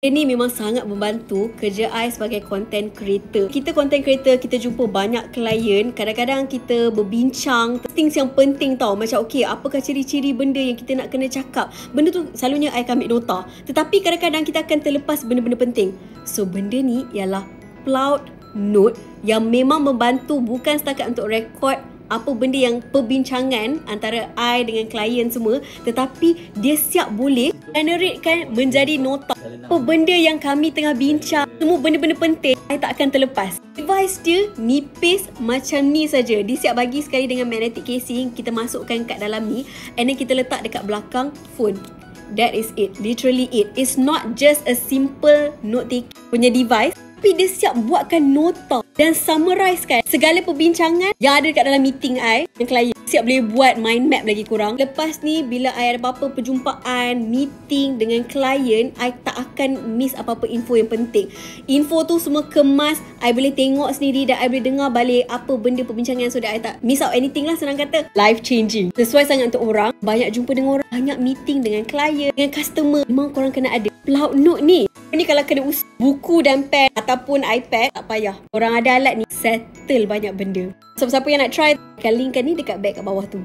Ini memang sangat membantu kerja I sebagai content creator. Kita content creator, kita jumpa banyak klien. Kadang-kadang kita berbincang things yang penting tau. Macam okay, apakah ciri-ciri benda yang kita nak kena cakap. Benda tu selalunya I akan ambil nota. Tetapi kadang-kadang kita akan terlepas benda-benda penting. So benda ni ialah cloud note yang memang membantu bukan setakat untuk rekod apa benda yang perbincangan antara I dengan klien semua, tetapi dia siap boleh generatekan menjadi nota. Apa benda yang kami tengah bincang, semua benda-benda penting, I tak akan terlepas. Device dia nipis macam ni saja. Dia siap bagi sekali dengan magnetic casing, kita masukkan kat dalam ni and then kita letak dekat belakang phone. That is it, literally it. It's not just a simple note taking punya device, tapi dia siap buatkan nota dan summarizekan segala perbincangan yang ada dekat dalam meeting I dengan klien. Siap boleh buat mind map lagi kurang. Lepas ni, bila I ada apa-apa perjumpaan, meeting dengan klien, I tak akan miss apa-apa info yang penting. Info tu semua kemas, I boleh tengok sendiri dan I boleh dengar balik apa benda perbincangan so that I tak miss out anything lah, senang kata. Life changing. Sesuai sangat untuk orang, banyak jumpa dengan orang, banyak meeting dengan klien, dengan customer. Memang korang kena ada cloud note ni. Ni kalau kena buku dan pen ataupun iPad, tak payah. Orang ada alat ni, settle banyak benda. So, siapa yang nak try, akan linkkan ni dekat bag kat bawah tu.